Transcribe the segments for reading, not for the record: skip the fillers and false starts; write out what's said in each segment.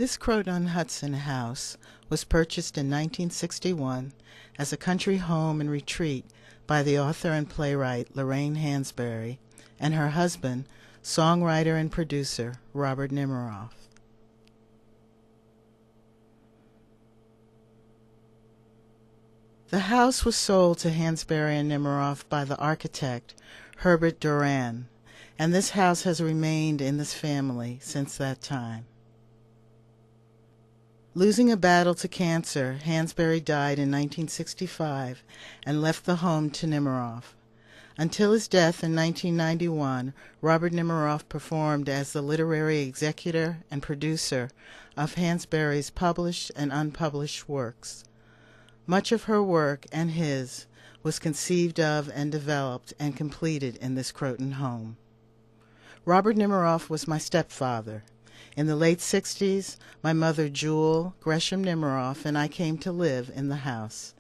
This Croton-on-Hudson house was purchased in 1961 as a country home and retreat by the author and playwright Lorraine Hansberry and her husband, songwriter and producer Robert Nemiroff. The house was sold to Hansberry and Nemiroff by the architect Herbert Duran, and this house has remained in this family since that time. Losing a battle to cancer, Hansberry died in 1965 and left the home to Nemiroff. Until his death in 1991, Robert Nemiroff performed as the literary executor and producer of Hansberry's published and unpublished works. Much of her work and his was conceived of and developed and completed in this Croton home. Robert Nemiroff was my stepfather. In the late 60s, my mother, Joi Gresham Nemiroff, and I came to live in the house.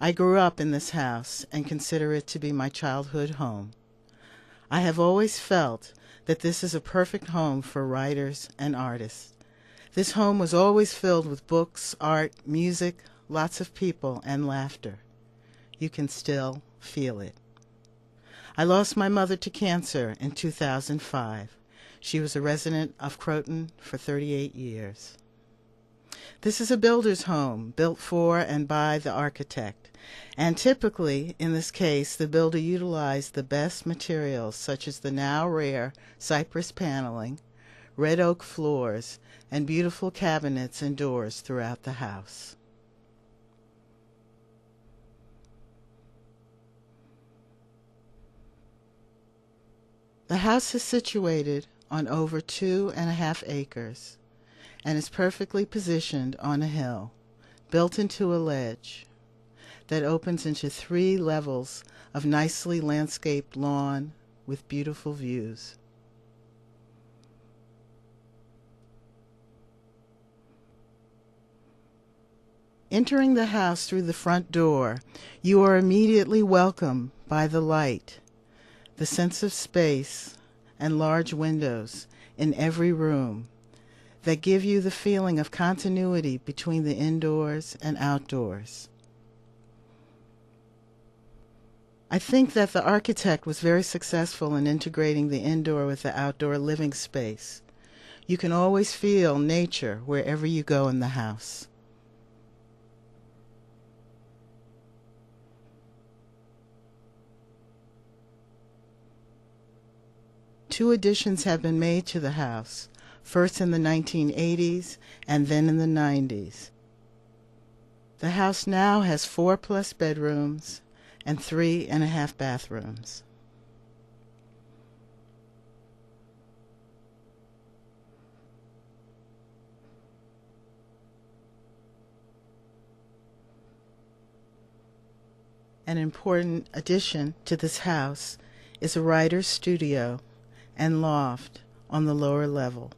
I grew up in this house and consider it to be my childhood home. I have always felt that this is a perfect home for writers and artists. This home was always filled with books, art, music, lots of people, and laughter. You can still feel it. I lost my mother to cancer in 2005. She was a resident of Croton for 38 years. This is a builder's home, built for and by the architect. And typically, in this case, the builder utilized the best materials, such as the now rare cypress paneling, red oak floors, and beautiful cabinets and doors throughout the house. The house is situated on over 2.5 acres and is perfectly positioned on a hill, built into a ledge that opens into 3 levels of nicely landscaped lawn with beautiful views. Entering the house through the front door, you are immediately welcomed by the light, the sense of space, and large windows in every room that give you the feeling of continuity between the indoors and outdoors. I think that the architect was very successful in integrating the indoor with the outdoor living space. You can always feel nature wherever you go in the house. Two additions have been made to the house, first in the 1980s and then in the 90s. The house now has 4+ bedrooms and 3.5 bathrooms. An important addition to this house is a writer's studio and loft on the lower level.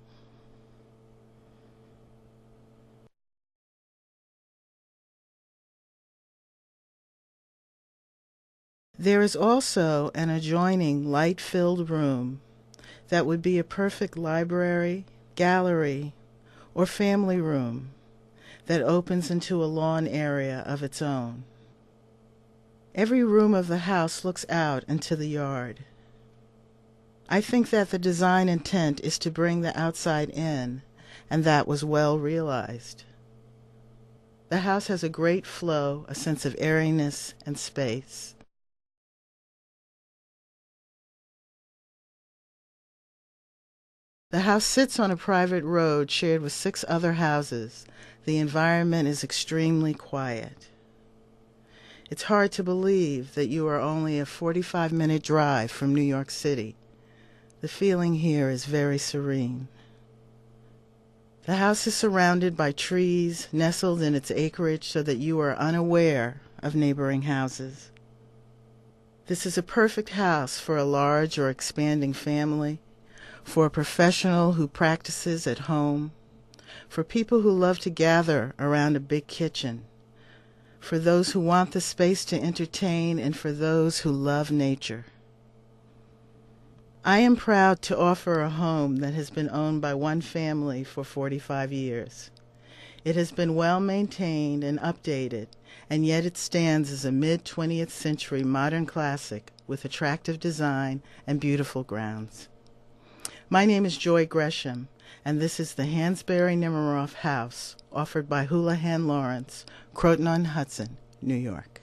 There is also an adjoining light-filled room that would be a perfect library, gallery, or family room that opens into a lawn area of its own. Every room of the house looks out into the yard. I think that the design intent is to bring the outside in, and that was well realized. The house has a great flow, a sense of airiness and space. The house sits on a private road shared with 6 other houses. The environment is extremely quiet. It's hard to believe that you are only a 45-minute drive from New York City. The feeling here is very serene. The house is surrounded by trees, nestled in its acreage so that you are unaware of neighboring houses. This is a perfect house for a large or expanding family, for a professional who practices at home, for people who love to gather around a big kitchen, for those who want the space to entertain, and for those who love nature. I am proud to offer a home that has been owned by one family for 45 years. It has been well maintained and updated, and yet it stands as a mid-20th century modern classic with attractive design and beautiful grounds. My name is Joi Gresham, and this is the Hansberry Nemiroff House, offered by Houlihan Lawrence, Croton-on-Hudson, New York.